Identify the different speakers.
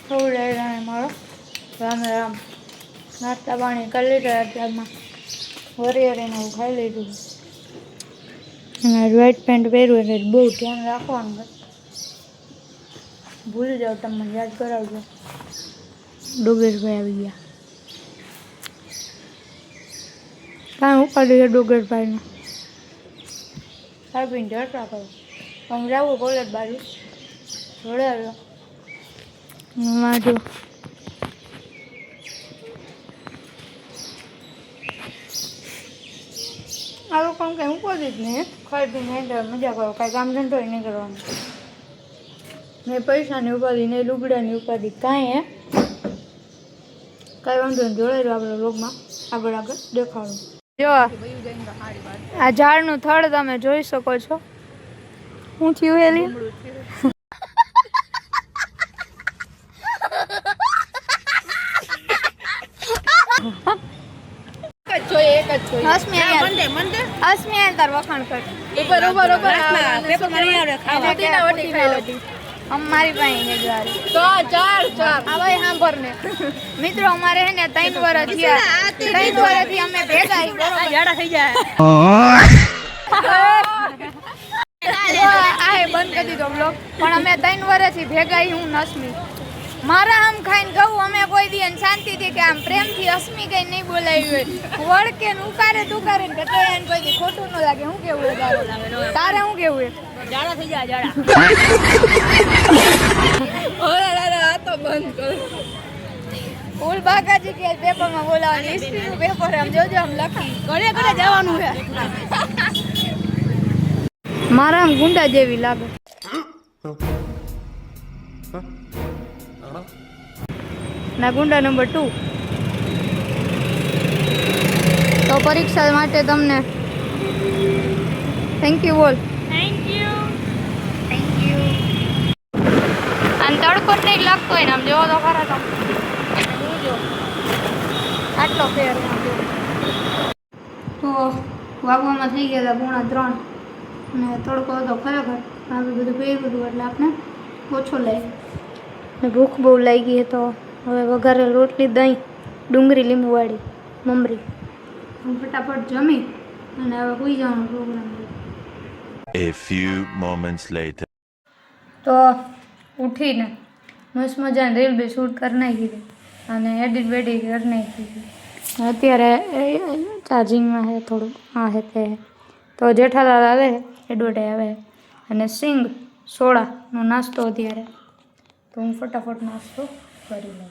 Speaker 1: ખવડાવ્યા મારો રામ રામ નાસ્તા પાણી કરી લીધા અત્યારમાં વરિયરીને હું ખાઈ લીધું અને વ્હાઈટ પેન્ટ પહેર્યું એટલે બહુ ધ્યાન રાખવાનું ભૂલી જાઓ તમે યાદ કરાવજો ડોગેશભાઈ આવી ગયા કાંઈ ઉપાડી છે ડોગેશભાઈને સાહેબીને ઢરતા કરો આમ જાવું કોલેજ બાજુ જોડે આવ્યો વાંચો આ લોકોને કંઈ ઉપાડી જ નહીં ખાઈ પીને મજા કરો કાંઈ કામ ધંધો નહીં કરવાનું ને પૈસાની ઉપાધિ ને લુગડાની ઉપાધિ કાંઈ હે કાંઈ વાંધો નહીં જોડાઈ રહ્યો આપણે લોગમાં આગળ આગળ દેખાડો જો આ ઝાડનું થડ તમે જોઈ શકો છો હું થયું એલી તાર વખાણ કર મારી પાસે મિત્રો અમારે હે ને 3 વર્ષ થયા 3 વર્ષથી અમે ભેગા થઈ જાય બંધ કરી દીધો બ્લોગ પણ અમે 3 વર્ષથી ભેગા હું નસમી મારા આમ ખાઈને કહું અમે કોઈ દી શાંતિથી કે આમ પ્રેમથી અસ્મી કઈ નહીં બોલાવી હોય વળકે ઉકારે તુકારે ને તો એને કોઈ દી ખોટું ન લાગે શું કેવું તારે શું કેવું જાડા થઈ જાય જાડા આ તો બંધ કરો ફૂલ બાકાજી કે પેપરમાં બોલાવવાની હિસ્ટ્રીનું પેપર આમ જોજો આમ લખી ઘરે ઘરે જવાનું છે મારા આમ ગુંડા જેવી લાગે ના ગુંડા નંબર 2 તો પરીક્ષા માટે તમને થેન્ક યુ બોલ થેન્ક યુ આમ તડકો નહીં લાગતો હોય ને આમ જોવો તો ખરા તો આટલો ફેર તો વાગવામાં થઈ ગયા હતા 2:45 અને તડકો હતો ખરેખર આવી બધું પહેર્યું હતું એટલે આપણે ઓછો લાગ્યો ભૂખ બહુ લાગી તો હવે વઘારેલ રોટલી દહીં ડુંગળી લીંબુવાળી મમરી ફટાફટ જમી અને હવે સુઈ જવાનો programme
Speaker 2: A few moments later
Speaker 1: તો ઉઠીને મસ્ત મજાની રીલ બી શૂટ કરી નાખી હતી અને એડિટ બેડિટ કરી નાખી હતી અત્યારે ચાર્જિંગમાં છે થોડું હા છે તે તો જેઠાલાલ આવે એડવર્ટાઈ આવે અને સિંગ સોડાનો નાસ્તો અત્યારે તો હું ફટાફટ નાસ્તો કરી લઉં